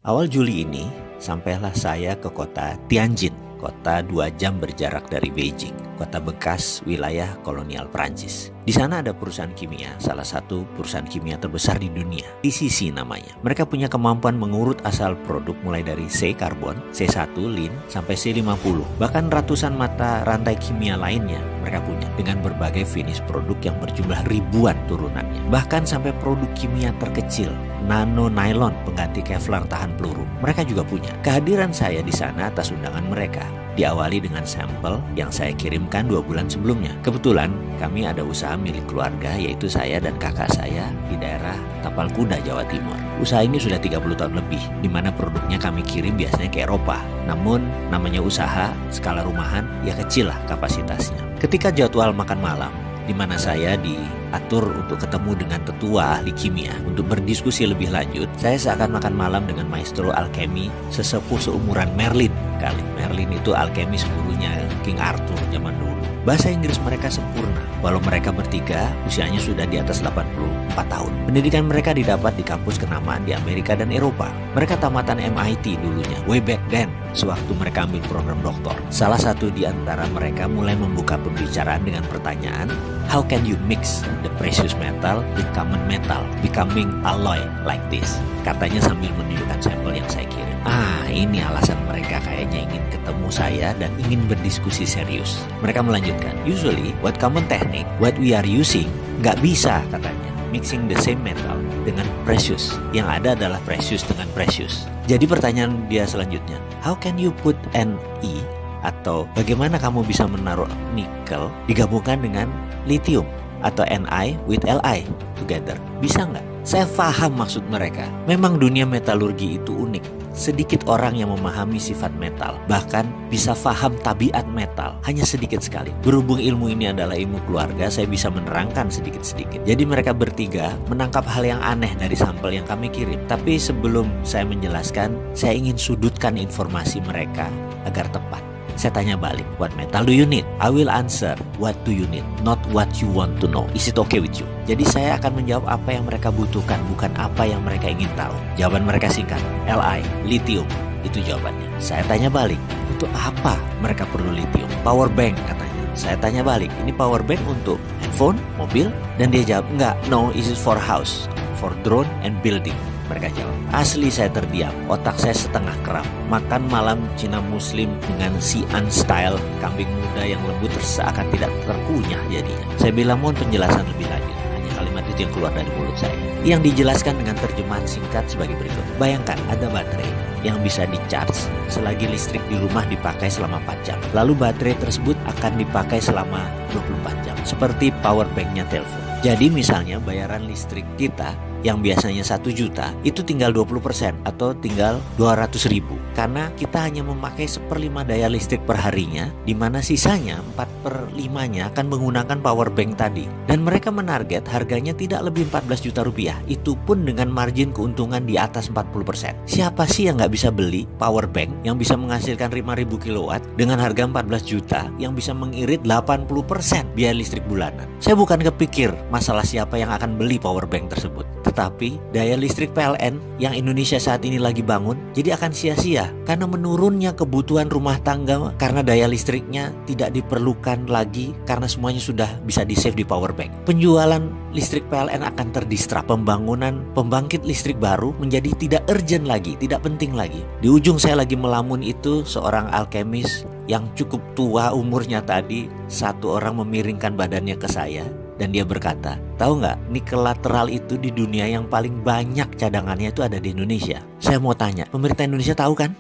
Awal Juli ini, sampailah saya ke kota Tianjin, kota 2 jam berjarak dari Beijing, kota bekas wilayah kolonial Prancis. Di sana ada perusahaan kimia, salah satu perusahaan kimia terbesar di dunia, TCC namanya. Mereka punya kemampuan mengurut asal produk mulai dari C karbon, C1, lin, sampai C50. Bahkan ratusan mata rantai kimia lainnya mereka punya dengan berbagai finish produk yang berjumlah ribuan turunannya. Bahkan sampai produk kimia terkecil, nano nylon pengganti Kevlar tahan peluru, mereka juga punya. Kehadiran saya di sana atas undangan mereka diawali dengan sampel yang saya kirimkan 2 bulan sebelumnya. Kebetulan kami ada usaha milik keluarga, yaitu saya dan kakak saya di daerah Tapal Kuda, Jawa Timur. Usaha ini sudah 30 tahun lebih, di mana produknya kami kirim biasanya ke Eropa. Namun namanya usaha, skala rumahan, ya kecil lah kapasitasnya. Ketika jadwal makan malam, di mana saya diatur untuk ketemu dengan tetua ahli kimia untuk berdiskusi lebih lanjut, saya seakan makan malam dengan maestro alkemi sesepuh seumuran Merlin. Merlin itu alkemis gurunya King Arthur zaman dulu. Bahasa Inggris mereka sempurna, walau mereka bertiga usianya sudah di atas 84 tahun. Pendidikan mereka didapat di kampus kenamaan di Amerika dan Eropa. Mereka tamatan MIT dulunya, way back then, sewaktu mereka ambil program doktor. Salah satu di antara mereka mulai membuka pembicaraan dengan pertanyaan, how can you mix the precious metal with common metal, becoming alloy like this? Katanya sambil menunjukkan sampel yang saya kirim. Ini alasan mereka kayaknya ingin ketemu saya dan ingin berdiskusi serius. Mereka melanjutkan, usually what common technique, what we are using, nggak bisa katanya mixing the same metal dengan precious. Yang ada adalah precious dengan precious. Jadi pertanyaan dia selanjutnya, how can you put Ne atau bagaimana kamu bisa menaruh nikel digabungkan dengan lithium atau Ni with Li together? Bisa nggak? Saya paham maksud mereka. Memang dunia metalurgi itu unik. Sedikit orang yang memahami sifat metal, bahkan bisa paham tabiat metal, hanya sedikit sekali. Berhubung ilmu ini adalah ilmu keluarga, saya bisa menerangkan sedikit-sedikit. Jadi mereka bertiga menangkap hal yang aneh dari sampel yang kami kirim. Tapi sebelum saya menjelaskan, saya ingin sudutkan informasi mereka agar tepat. Saya tanya balik, what metal do you need? I will answer, what do you need? Not what you want to know. Is it okay with you? Jadi saya akan menjawab apa yang mereka butuhkan, bukan apa yang mereka ingin tahu. Jawaban mereka singkat, Li, lithium. Itu jawabannya. Saya tanya balik, untuk apa mereka perlu lithium? Power bank katanya. Saya tanya balik, ini power bank untuk handphone, mobil? Dan dia jawab, enggak, no, this is for house, for drone and building. Mereka jawab. Asli saya terdiam, otak saya setengah kram. Makan malam Cina Muslim dengan Xi'an style, kambing muda yang lembut seakan tidak terkunyah jadinya. Saya bilang mohon penjelasan lebih lanjut. Hanya kalimat itu yang keluar dari mulut saya, yang dijelaskan dengan terjemahan singkat sebagai berikut. Bayangkan ada baterai yang bisa di-charge selagi listrik di rumah dipakai selama 4 jam. Lalu baterai tersebut akan dipakai selama 24 jam, seperti power banknya telepon. Jadi misalnya bayaran listrik kita yang biasanya 1 juta itu tinggal 20% atau tinggal 200.000 karena kita hanya memakai 1/5 daya listrik per harinya, di mana sisanya 4/5-nya akan menggunakan power bank tadi. Dan mereka menarget harganya tidak lebih 14 juta rupiah, itu pun dengan margin keuntungan di atas 40%. Siapa sih yang nggak bisa beli power bank yang bisa menghasilkan 5.000 kilowatt dengan harga 14 juta yang bisa mengirit 80% biaya listrik bulanan? Saya bukan kepikir masalah siapa yang akan beli power bank tersebut, tetapi daya listrik PLN yang Indonesia saat ini lagi bangun jadi akan sia-sia karena menurunnya kebutuhan rumah tangga karena daya listriknya tidak diperlukan lagi karena semuanya sudah bisa di-save di power bank. Penjualan listrik PLN akan terdistrap, pembangunan pembangkit listrik baru menjadi tidak urgent lagi, tidak penting lagi. Di ujung saya lagi melamun itu seorang alkemis yang cukup tua umurnya tadi, satu orang memiringkan badannya ke saya. Dan dia berkata, tahu nggak, nikel lateral itu di dunia yang paling banyak cadangannya itu ada di Indonesia. Saya mau tanya, pemerintah Indonesia tahu kan?